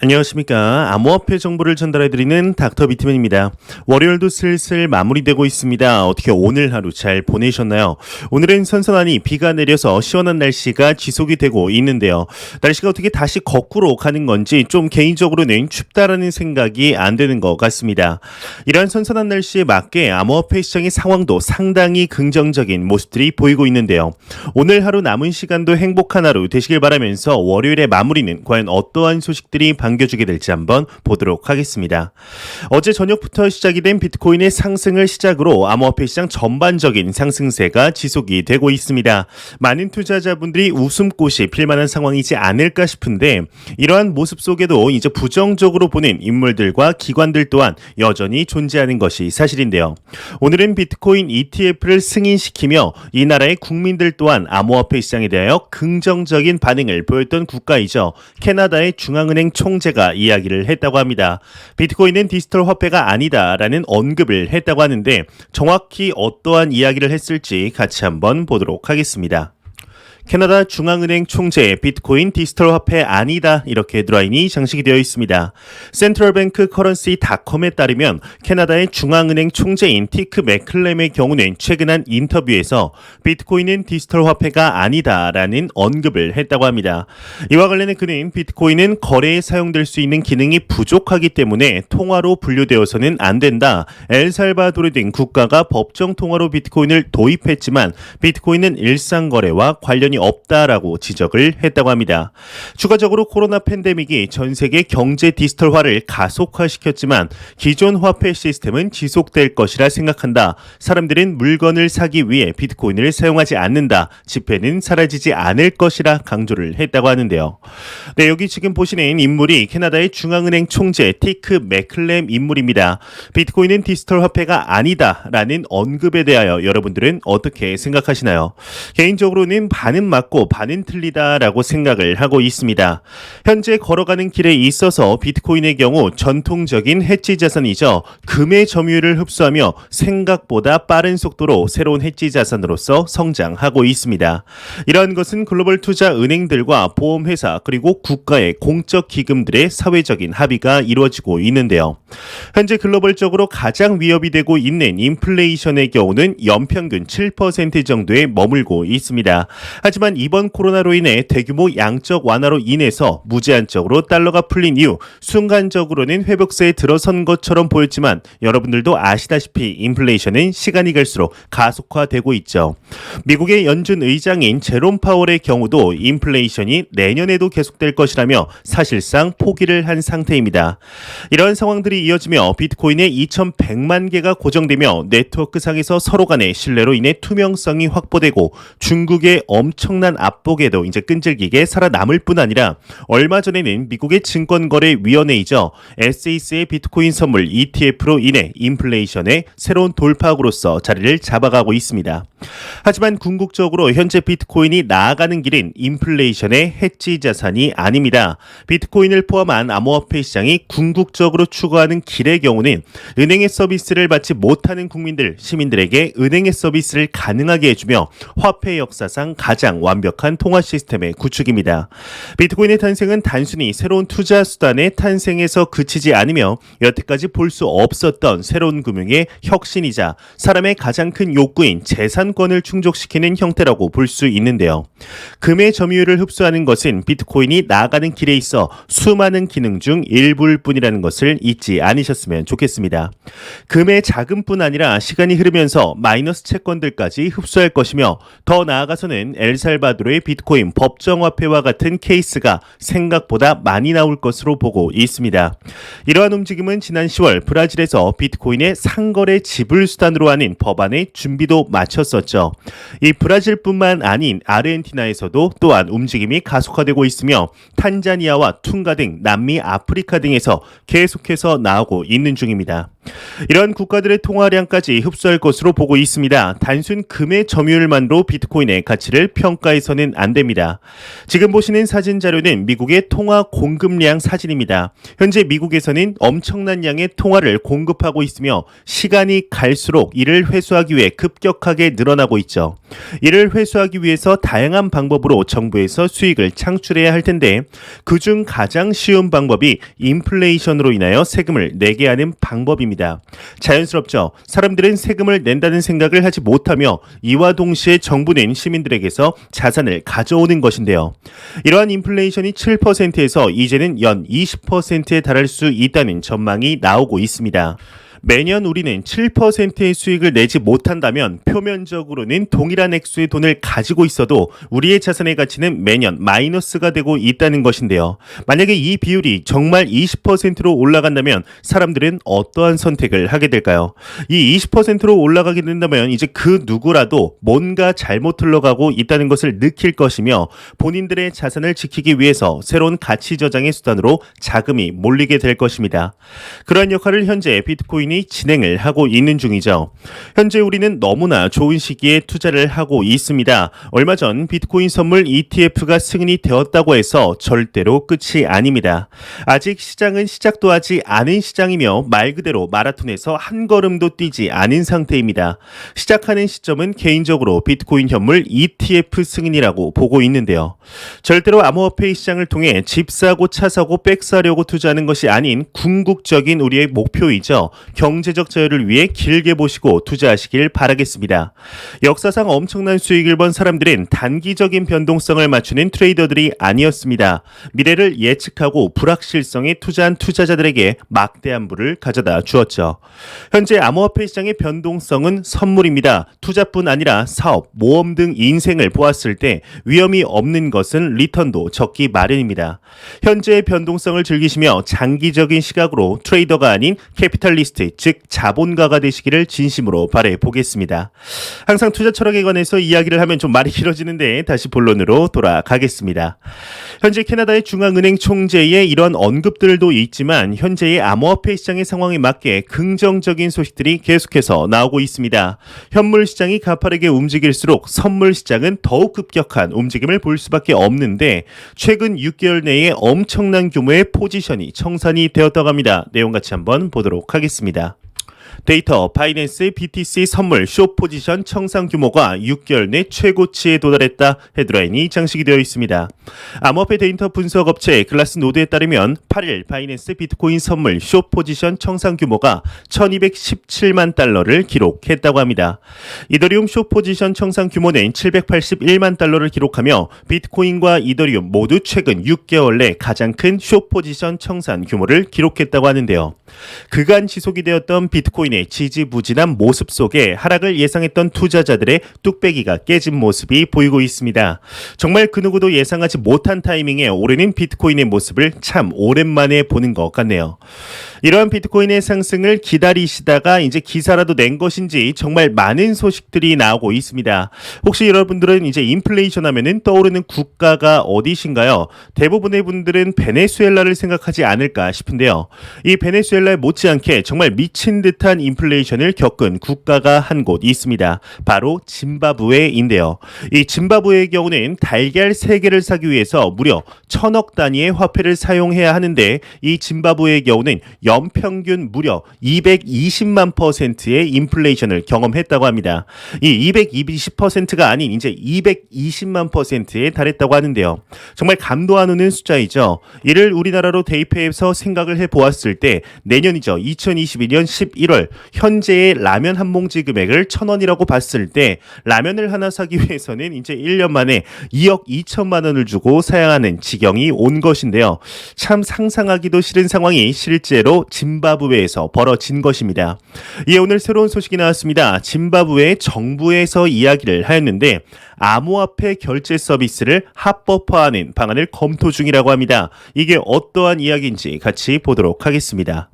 안녕하십니까. 암호화폐 정보를 전달해드리는 닥터 비트맨입니다. 월요일도 슬슬 마무리되고 있습니다. 어떻게 오늘 하루 잘 보내셨나요? 오늘은 선선하니 비가 내려서 시원한 날씨가 지속이 되고 있는데요. 날씨가 어떻게 다시 거꾸로 가는 건지 좀 개인적으로는 춥다라는 생각이 안 드는 것 같습니다. 이러한 선선한 날씨에 맞게 암호화폐 시장의 상황도 상당히 긍정적인 모습들이 보이고 있는데요. 오늘 하루 남은 시간도 행복한 하루 되시길 바라면서 월요일의 마무리는 과연 어떠한 소식들이 반겨주게 될지 한번 보도록 하겠습니다. 어제 저녁부터 시작이 된 비트코인의 상승을 시작으로 암호화폐 시장 전반적인 상승세가 지속이 되고 있습니다. 많은 투자자분들이 웃음꽃이 필만한 상황이지 않을까 싶은데 이러한 모습 속에도 이제 부정적으로 보는 인물들과 기관들 또한 여전히 존재하는 것이 사실인데요. 오늘은 비트코인 ETF를 승인시키며 이 나라의 국민들 또한 암호화폐 시장에 대하여 긍정적인 반응을 보였던 국가이죠. 캐나다의 중앙은행 총재가 이야기를 했다고 합니다. 비트코인은 디지털 화폐가 아니다라는 언급을 했다고 하는데 정확히 어떠한 이야기를 했을지 같이 한번 보도록 하겠습니다. 캐나다 중앙은행 총재 비트코인 디지털 화폐 아니다 이렇게 헤드라인이 장식이 되어 있습니다. centralbankcurrency.com에 따르면 캐나다의 중앙은행 총재인 티크 맥클램의 경우는 최근 한 인터뷰에서 비트코인은 디지털 화폐가 아니다라는 언급을 했다고 합니다. 이와 관련해 그는 비트코인은 거래에 사용될 수 있는 기능이 부족하기 때문에 통화로 분류되어서는 안 된다. 엘살바도르 등 국가가 법정 통화로 비트코인을 도입했지만 비트코인은 일상거래와 관련이 없다라고 지적을 했다고 합니다. 추가적으로 코로나 팬데믹이 전 세계 경제 디지털화를 가속화시켰지만 기존 화폐 시스템은 지속될 것이라 생각한다. 사람들은 물건을 사기 위해 비트코인을 사용하지 않는다. 지폐는 사라지지 않을 것이라 강조를 했다고 하는데요. 네, 여기 지금 보시는 인물이 캐나다의 중앙은행 총재 티크 맥클램 인물입니다. 비트코인은 디지털 화폐가 아니다라는 언급에 대하여 여러분들은 어떻게 생각하시나요? 개인적으로는 반은 맞고 반은 틀리다라고 생각을 하고 있습니다. 현재 걸어가는 길에 있어서 비트코인의 경우 전통적인 해지 자산이죠. 금의 점유율을 흡수하며 생각보다 빠른 속도로 새로운 해지 자산으로서 성장하고 있습니다. 이러한 것은 글로벌 투자 은행들과 보험회사 그리고 국가의 공적 기금들의 사회적인 합의가 이루어지고 있는데요. 현재 글로벌적으로 가장 위협이 되고 있는 인플레이션의 경우는 연평균 7% 정도에 머물고 있습니다. 하지만 이번 코로나로 인해 대규모 양적 완화로 인해서 무제한적으로 달러가 풀린 이후 순간적으로는 회복세에 들어선 것처럼 보였지만 여러분들도 아시다시피 인플레이션은 시간이 갈수록 가속화되고 있죠. 미국의 연준 의장인 제롬 파월의 경우도 인플레이션이 내년에도 계속될 것이라며 사실상 포기를 한 상태입니다. 이런 상황들이 이어지며 비트코인의 2100만 개가 고정되며 네트워크상에서 서로 간의 신뢰로 인해 투명성이 확보되고 중국의 엄청난 압박에도 이제 끈질기게 살아남을 뿐 아니라 얼마 전에는 미국의 증권거래위원회이죠. SEC의 비트코인 선물 ETF로 인해 인플레이션의 새로운 돌파구로서 자리를 잡아가고 있습니다. 하지만 궁극적으로 현재 비트코인이 나아가는 길은 인플레이션의 해지 자산이 아닙니다. 비트코인을 포함한 암호화폐 시장이 궁극적으로 추구하는 길의 경우는 은행의 서비스를 받지 못하는 국민들, 시민들에게 은행의 서비스를 가능하게 해주며 화폐 역사상 가장 완벽한 통화 시스템의 구축입니다. 비트코인의 탄생은 단순히 새로운 투자 수단의 탄생에서 그치지 않으며 여태까지 볼 수 없었던 새로운 금융의 혁신이자 사람의 가장 큰 욕구인 재산권을 충족시키는 형태라고 볼 수 있는데요. 금의 점유율을 흡수하는 것은 비트코인이 나아가는 길에 있어 수많은 기능 중 일부일 뿐이라는 것을 잊지 않으셨으면 좋겠습니다. 금의 자금뿐 아니라 시간이 흐르면서 마이너스 채권들까지 흡수할 것이며 더 나아가서는 엘살바도르의 비트코인 법정화폐와 같은 케이스가 생각보다 많이 나올 것으로 보고 있습니다. 이러한 움직임은 지난 10월 브라질에서 비트코인의 상거래 지불 수단으로 하는 법안의 준비도 마쳤었죠. 이 브라질뿐만 아닌 아르헨티나에서도 또한 움직임이 가속화되고 있으며 탄자니아와 퉁가 등 남미 아프리카 등에서 계속해서 나오고 있는 중입니다. 이러한 국가들의 통화량까지 흡수할 것으로 보고 있습니다. 단순 금의 점유율만으로 비트코인의 가치를 평가해서는 안 됩니다. 지금 보시는 사진 자료는 미국의 통화 공급량 사진입니다. 현재 미국에서는 엄청난 양의 통화를 공급하고 있으며 시간이 갈수록 이를 회수하기 위해 급격하게 늘어나고 있죠. 이를 회수하기 위해서 다양한 방법으로 정부에서 수익을 창출해야 할 텐데 그중 가장 쉬운 방법이 인플레이션으로 인하여 세금을 내게 하는 방법입니다. 자연스럽죠. 사람들은 세금을 낸다는 생각을 하지 못하며 이와 동시에 정부는 시민들에게서 자산을 가져오는 것인데요. 이러한 인플레이션이 7%에서 이제는 연 20%에 달할 수 있다는 전망이 나오고 있습니다. 매년 우리는 7%의 수익을 내지 못한다면 표면적으로는 동일한 액수의 돈을 가지고 있어도 우리의 자산의 가치는 매년 마이너스가 되고 있다는 것인데요. 만약에 이 비율이 정말 20%로 올라간다면 사람들은 어떠한 선택을 하게 될까요? 이 20%로 올라가게 된다면 이제 그 누구라도 뭔가 잘못 흘러가고 있다는 것을 느낄 것이며 본인들의 자산을 지키기 위해서 새로운 가치 저장의 수단으로 자금이 몰리게 될 것입니다. 그러한 역할을 현재 비트코인이 진행을 하고 있는 중이죠. 현재 우리는 너무나 좋은 시기에 투자를 하고 있습니다. 얼마 전 비트코인 선물 ETF가 승인이 되었다고 해서 절대로 끝이 아닙니다. 아직 시장은 시작도 하지 않은 시장이며 말 그대로 마라톤에서 한 걸음도 뛰지 않은 상태입니다. 시작하는 시점은 개인적으로 비트코인 현물 ETF 승인이라고 보고 있는데요. 절대로 암호화폐 시장을 통해 집 사고 차 사고 백 사려고 투자하는 것이 아닌 궁극적인 우리의 목표이죠. 경제적 자유를 위해 길게 보시고 투자하시길 바라겠습니다. 역사상 엄청난 수익을 번 사람들은 단기적인 변동성을 맞추는 트레이더들이 아니었습니다. 미래를 예측하고 불확실성에 투자한 투자자들에게 막대한 부를 가져다 주었죠. 현재 암호화폐 시장의 변동성은 선물입니다. 투자뿐 아니라 사업, 모험 등 인생을 보았을 때 위험이 없는 것은 리턴도 적기 마련입니다. 현재의 변동성을 즐기시며 장기적인 시각으로 트레이더가 아닌 캐피탈리스트, 즉 자본가가 되시기를 진심으로 바라보겠습니다. 항상 투자 철학에 관해서 이야기를 하면 좀 말이 길어지는데 다시 본론으로 돌아가겠습니다. 현재 캐나다의 중앙은행 총재의 이런 언급들도 있지만 현재의 암호화폐 시장의 상황에 맞게 긍정적인 소식들이 계속해서 나오고 있습니다. 현물 시장이 가파르게 움직일수록 선물 시장은 더욱 급격한 움직임을 볼 수밖에 없는데 최근 6개월 내에 엄청난 규모의 포지션이 청산이 되었다고 합니다. 내용 같이 한번 보도록 하겠습니다. 데이터 바이낸스 BTC 선물 숏 포지션 청산 규모가 6개월 내 최고치에 도달했다 헤드라인이 장식이 되어 있습니다. 암호화폐 데이터 분석 업체 글라스노드에 따르면 8일 바이낸스 비트코인 선물 숏 포지션 청산 규모가 1217만 달러를 기록했다고 합니다. 이더리움 숏 포지션 청산 규모는 781만 달러를 기록하며 비트코인과 이더리움 모두 최근 6개월 내 가장 큰 숏 포지션 청산 규모를 기록했다고 하는데요. 그간 지속이 되었던 비트코인의 지지부진한 모습 속에 하락을 예상했던 투자자들의 뚝배기가 깨진 모습이 보이고 있습니다. 정말 그 누구도 예상하지 못한 타이밍에 오르는 비트코인의 모습을 참 오랜만에 보는 것 같네요. 이러한 비트코인의 상승을 기다리시다가 이제 기사라도 낸 것인지 정말 많은 소식들이 나오고 있습니다. 혹시 여러분들은 이제 인플레이션 하면은 떠오르는 국가가 어디신가요? 대부분의 분들은 베네수엘라를 생각하지 않을까 싶은데요. 이 베네수엘라에 못지않게 정말 미친 듯한 인플레이션을 겪은 국가가 한 곳 있습니다. 바로 짐바브웨인데요. 이 짐바브웨의 경우는 달걀 3개를 사기 위해서 무려 1000억 단위의 화폐를 사용해야 하는데 이 짐바브웨의 경우는 연평균 무려 220만 %의 인플레이션을 경험했다고 합니다. 이 220%가 아닌 이제 220만 %에 달했다고 하는데요. 정말 감도 안 오는 숫자이죠. 이를 우리나라로 대입해서 생각을 해보았을 때 내년이죠. 2022년 11월 현재의 라면 한 봉지 금액을 1,000원이라고 봤을 때 라면을 하나 사기 위해서는 이제 1년 만에 2억 2천만 원을 주고 사야 하는 지경이 온 것인데요. 참 상상하기도 싫은 상황이 실제로 짐바브웨에서 벌어진 것입니다. 이에 오늘 새로운 소식이 나왔습니다. 짐바브웨 정부에서 이야기를 하였는데 암호화폐 결제 서비스를 합법화하는 방안을 검토 중이라고 합니다. 이게 어떠한 이야기인지 같이 보도록 하겠습니다.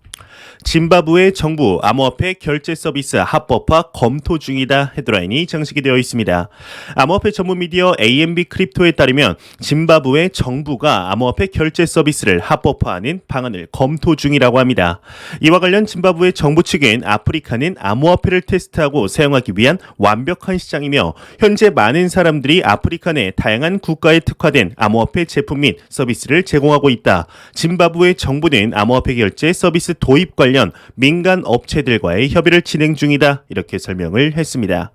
짐바브웨 정부 암호화폐 결제 서비스 합법화 검토 중이다 헤드라인이 장식이 되어 있습니다. 암호화폐 전문 미디어 AMB 크립토에 따르면 짐바브웨 정부가 암호화폐 결제 서비스를 합법화하는 방안을 검토 중이라고 합니다. 이와 관련 짐바브웨 정부 측은 아프리카는 암호화폐를 테스트하고 사용하기 위한 완벽한 시장이며 현재 많은 사람들이 아프리카 내 다양한 국가에 특화된 암호화폐 제품 및 서비스를 제공하고 있다. 짐바브웨 정부는 암호화폐 결제 서비스 도입 관련 민간 업체들과의 협의를 진행 중이다. 이렇게 설명을 했습니다.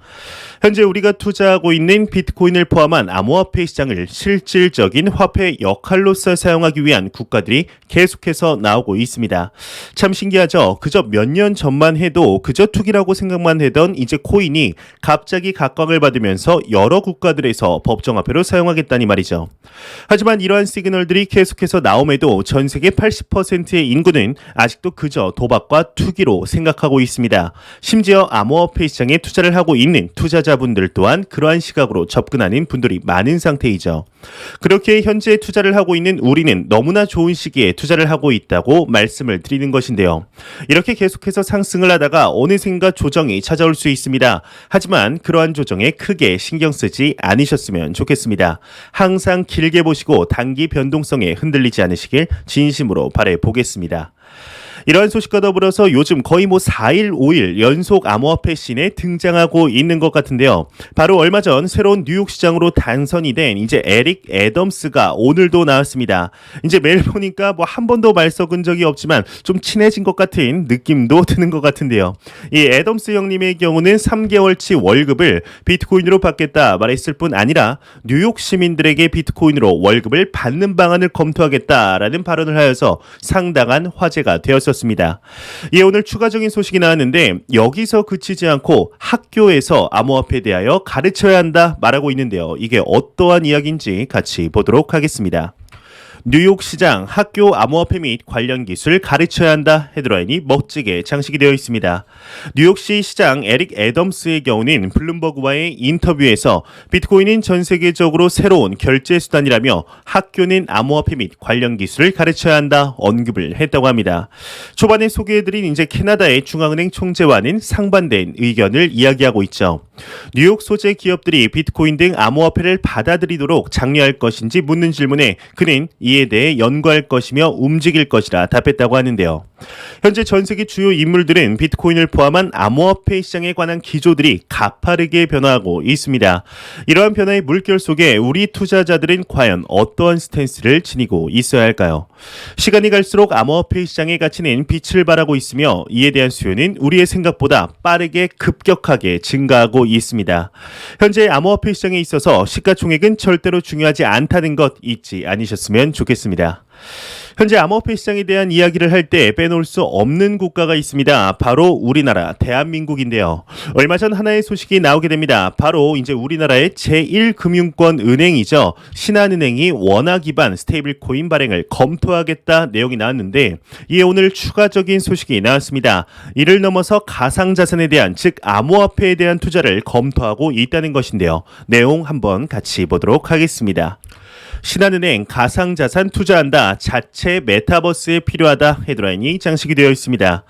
현재 우리가 투자하고 있는 비트코인을 포함한 암호화폐 시장을 실질적인 화폐 역할로서 사용하기 위한 국가들이 계속해서 나오고 있습니다. 참 신기하죠? 그저 몇 년 전만 해도 그저 투기라고 생각만 하던 이제 코인이 갑자기 각광을 받으면서 여러 국가들에서 법정화폐로 사용하겠다니 말이죠. 하지만 이러한 시그널들이 계속해서 나옴에도 전 세계 80%의 인구는 아직도 그저 도박과 투기로 생각하고 있습니다. 심지어 암호화폐 시장에 투자를 하고 있는 투자자분들 또한 그러한 시각으로 접근하는 분들이 많은 상태이죠. 그렇게 현재 투자를 하고 있는 우리는 너무나 좋은 시기에 투자를 하고 있다고 말씀을 드리는 것인데요. 이렇게 계속해서 상승을 하다가 어느샌가 조정이 찾아올 수 있습니다. 하지만 그러한 조정에 크게 신경 쓰지 않으셨으면 좋겠습니다. 항상 길게 보시고 단기 변동성에 흔들리지 않으시길 진심으로 바라보겠습니다. 이러한 소식과 더불어서 요즘 거의 4일, 5일 연속 암호화폐 씬에 등장하고 있는 것 같은데요. 바로 얼마 전 새로운 뉴욕 시장으로 당선이 된 이제 에릭 애덤스가 오늘도 나왔습니다. 이제 매일 보니까 한 번도 말 섞은 적이 없지만 좀 친해진 것 같은 느낌도 드는 것 같은데요. 이 애덤스 형님의 경우는 3개월치 월급을 비트코인으로 받겠다 말했을 뿐 아니라 뉴욕 시민들에게 비트코인으로 월급을 받는 방안을 검토하겠다라는 발언을 하여서 상당한 화제가 되었습니다. 이에 오늘 추가적인 소식이 나왔는데 여기서 그치지 않고 학교에서 암호화폐에 대하여 가르쳐야 한다 말하고 있는데요. 이게 어떠한 이야기인지 같이 보도록 하겠습니다. 뉴욕 시장 학교 암호화폐 및 관련 기술 가르쳐야 한다 헤드라인이 멋지게 장식이 되어 있습니다. 뉴욕시 시장 에릭 애덤스의 경우는 블룸버그와의 인터뷰에서 비트코인은 전 세계적으로 새로운 결제 수단이라며 학교는 암호화폐 및 관련 기술을 가르쳐야 한다 언급을 했다고 합니다. 초반에 소개해드린 이제 캐나다의 중앙은행 총재와는 상반된 의견을 이야기하고 있죠. 뉴욕 소재 기업들이 비트코인 등 암호화폐를 받아들이도록 장려할 것인지 묻는 질문에 그는 이에 대해 연구할 것이며 움직일 것이라 답했다고 하는데요. 현재 전 세계 주요 인물들은 비트코인을 포함한 암호화폐 시장에 관한 기조들이 가파르게 변화하고 있습니다. 이러한 변화의 물결 속에 우리 투자자들은 과연 어떠한 스탠스를 지니고 있어야 할까요? 시간이 갈수록 암호화폐 시장의 가치는 빛을 발하고 있으며 이에 대한 수요는 우리의 생각보다 빠르게 급격하게 증가하고 있습니다. 현재 암호화폐 시장에 있어서 시가총액은 절대로 중요하지 않다는 것 잊지 않으셨으면 좋겠습니다. 현재 암호화폐 시장에 대한 이야기를 할 때 빼놓을 수 없는 국가가 있습니다. 바로 우리나라 대한민국인데요. 얼마 전 하나의 소식이 나오게 됩니다. 바로 이제 우리나라의 제1금융권 은행이죠. 신한은행이 원화 기반 스테이블 코인 발행을 검토하겠다 내용이 나왔는데 이에 오늘 추가적인 소식이 나왔습니다. 이를 넘어서 가상자산에 대한 즉 암호화폐에 대한 투자를 검토하고 있다는 것인데요. 내용 한번 같이 보도록 하겠습니다. 신한은행 가상자산 투자한다. 자체 메타버스에 필요하다. 헤드라인이 장식이 되어 있습니다.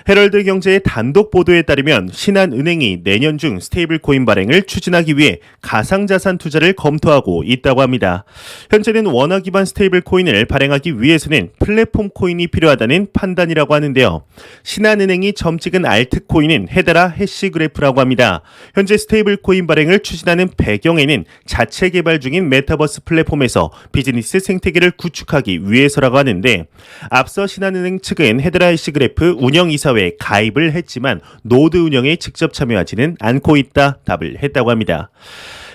헤럴드 경제의 단독 보도에 따르면 신한은행이 내년 중 스테이블 코인 발행을 추진하기 위해 가상자산 투자를 검토하고 있다고 합니다. 현재는 원화 기반 스테이블 코인을 발행하기 위해서는 플랫폼 코인이 필요하다는 판단이라고 하는데요. 신한은행이 점찍은 알트코인은 헤데라 해시그래프라고 합니다. 현재 스테이블 코인 발행을 추진하는 배경에는 자체 개발 중인 메타버스 플랫폼에서 비즈니스 생태계를 구축하기 위해서라고 하는데 앞서 신한은행 측은 헤드라 해시그래프 운영이사회에 가입을 했지만 노드 운영에 직접 참여하지는 않고 있다 답을 했다고 합니다.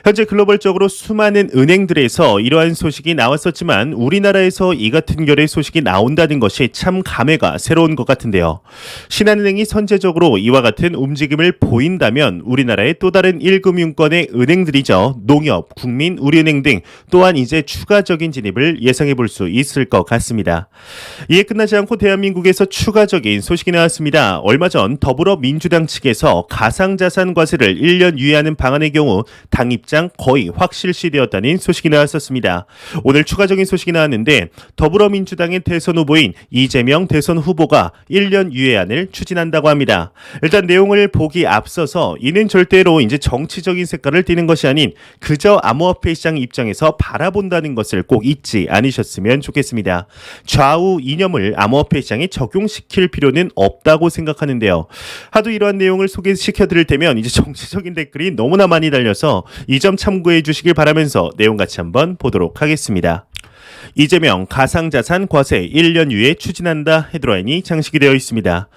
현재 글로벌적으로 수많은 은행들에서 이러한 소식이 나왔었지만 우리나라에서 이 같은 결의 소식이 나온다는 것이 참 감회가 새로운 것 같은데요. 신한은행이 선제적으로 이와 같은 움직임을 보인다면 우리나라의 또 다른 1금융권의 은행들이죠. 농협, 국민, 우리은행 등 또한 이제 추가적인 진입을 예상해 볼 수 있을 것 같습니다. 이에 끝나지 않고 대한민국에서 추가적인 소식이 나왔습니다. 얼마 전 더불어민주당 측에서 가상자산 과세를 1년 유예하는 방안의 경우 당 입장 입장 거의 확실시되었다는 소식이 나왔었습니다. 오늘 추가적인 소식이 나왔는데 더불어민주당의 대선 후보인 이재명 대선 후보가 1년 유예안을 추진한다고 합니다. 일단 내용을 보기 앞서서 이는 절대로 이제 정치적인 색깔을 띠는 것이 아닌 그저 암호화폐 시장 입장에서 바라본다는 것을 꼭 잊지 않으셨으면 좋겠습니다. 좌우 이념을 암호화폐 시장에 적용시킬 필요는 없다고 생각하는데요. 하도 이러한 내용을 소개시켜드릴 테면 이제 정치적인 댓글이 너무나 많이 달려서 이 점 참고해 주시길 바라면서 내용 같이 한번 보도록 하겠습니다. 이재명 가상자산 과세 1년 유예 추진한다 헤드라인이 장식이 되어 있습니다.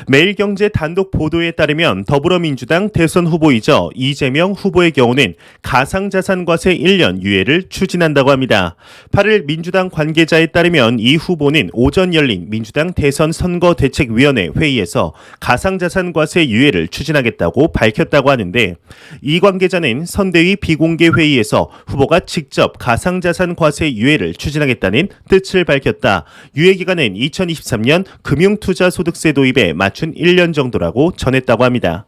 매일경제 단독 보도에 따르면 더불어민주당 대선 후보이자 이재명 후보의 경우는 가상자산 과세 1년 유예를 추진한다고 합니다. 8일 민주당 관계자에 따르면 이 후보는 오전 열린 민주당 대선 선거대책위원회 회의에서 가상자산 과세 유예를 추진하겠다고 밝혔다고 하는데 이 관계자는 선대위 비공개 회의에서 후보가 직접 가상자산 과세 유예를 추진하겠다는 뜻을 밝혔다. 유예 기간은 2023년 금융투자소득세 도입에 맞춘 1년 정도라고 전했다고 합니다.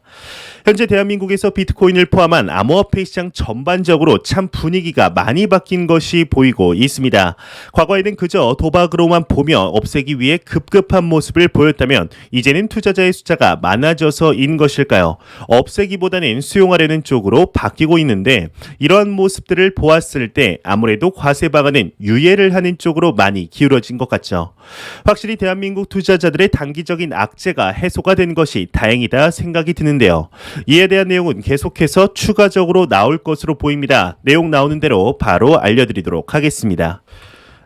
현재 대한민국에서 비트코인을 포함한 암호화폐 시장 전반적으로 참 분위기가 많이 바뀐 것이 보이고 있습니다. 과거에는 그저 도박으로만 보며 없애기 위해 급급한 모습을 보였다면 이제는 투자자의 숫자가 많아져서인 것일까요? 없애기보다는 수용하려는 쪽으로 바뀌고 있는데 이러한 모습들을 보았을 때 아무래도 과세 방안은 유예를 하는 쪽으로 많이 기울어진 것 같죠. 확실히 대한민국 투자자들의 단기적인 악재가 해소가 된 것이 다행이다 생각이 드는데요. 이에 대한 내용은 계속해서 추가적으로 나올 것으로 보입니다. 내용 나오는 대로 바로 알려드리도록 하겠습니다.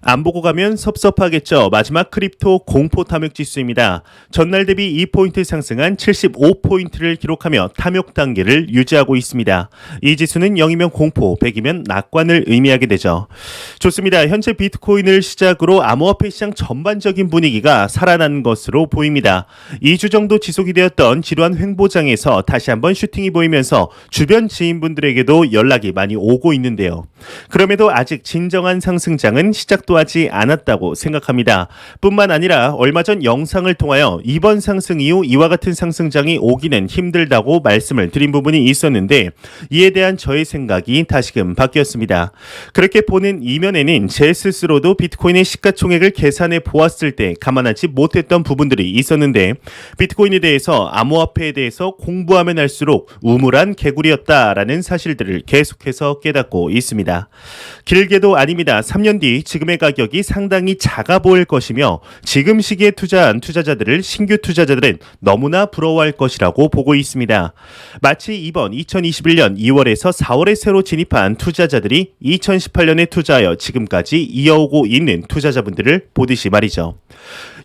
안 보고 가면 섭섭하겠죠. 마지막 크립토 공포 탐욕 지수입니다. 전날 대비 2포인트 상승한 75포인트를 기록하며 탐욕 단계를 유지하고 있습니다. 이 지수는 0이면 공포, 100이면 낙관을 의미하게 되죠. 좋습니다. 현재 비트코인을 시작으로 암호화폐 시장 전반적인 분위기가 살아난 것으로 보입니다. 2주 정도 지속이 되었던 지루한 횡보장에서 다시 한번 슈팅이 보이면서 주변 지인분들에게도 연락이 많이 오고 있는데요. 그럼에도 아직 진정한 상승장은 시작도 하지 않았다고 생각합니다. 뿐만 아니라 얼마 전 영상을 통하여 이번 상승 이후 이와 같은 상승장이 오기는 힘들다고 말씀을 드린 부분이 있었는데 이에 대한 저의 생각이 다시금 바뀌었습니다. 그렇게 보는 이면에는 제 스스로도 비트코인의 시가총액을 계산해 보았을 때 감안하지 못했던 부분들이 있었는데 비트코인에 대해서 암호화폐에 대해서 공부하면 할수록 우물한 개구리였다라는 사실들을 계속해서 깨닫고 있습니다. 길게도 아닙니다. 3년 뒤 지금의 가격이 상당히 작아 보일 것이며 지금 시기에 투자한 투자자들을 신규 투자자들은 너무나 부러워할 것이라고 보고 있습니다. 마치 이번 2021년 2월에서 4월에 새로 진입한 투자자들이 2018년에 투자하여 지금까지 이어오고 있는 투자자분들을 보듯이 말이죠.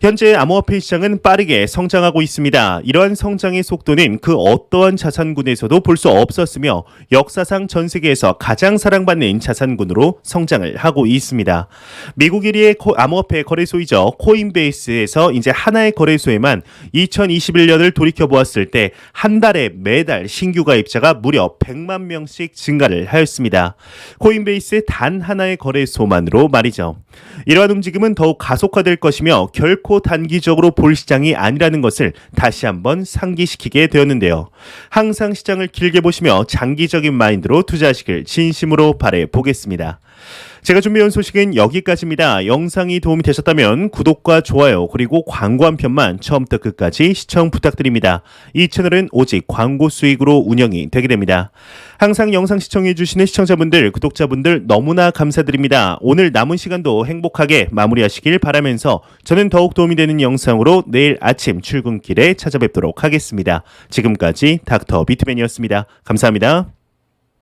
현재 암호화폐 시장은 빠르게 성장하고 있습니다. 이러한 성장의 속도는 그 어떠한 자산군에서도 볼 수 없었으며 역사상 전 세계에서 가장 사랑받는 자산군으로 성장을 하고 있습니다. 미국 1위의 암호화폐 거래소이죠. 코인베이스에서 이제 하나의 거래소에만 2021년을 돌이켜보았을 때 한 달에 매달 신규 가입자가 무려 100만 명씩 증가를 하였습니다. 코인베이스의 단 하나의 거래소만으로 말이죠. 이러한 움직임은 더욱 가속화될 것이며 결코 단기적으로 볼 시장이 아니라는 것을 다시 한번 상기시키게 되었는데요. 항상 시장을 길게 보시며 장기적인 마인드로 투자하시길 진심으로 바라보겠습니다. 제가 준비해온 소식은 여기까지입니다. 영상이 도움이 되셨다면 구독과 좋아요 그리고 광고 한 편만 처음부터 끝까지 시청 부탁드립니다. 이 채널은 오직 광고 수익으로 운영이 되게 됩니다. 항상 영상 시청해주시는 시청자분들, 구독자분들 너무나 감사드립니다. 오늘 남은 시간도 행복하게 마무리하시길 바라면서 저는 더욱 도움이 되는 영상으로 내일 아침 출근길에 찾아뵙도록 하겠습니다. 지금까지 닥터 비트맨이었습니다. 감사합니다.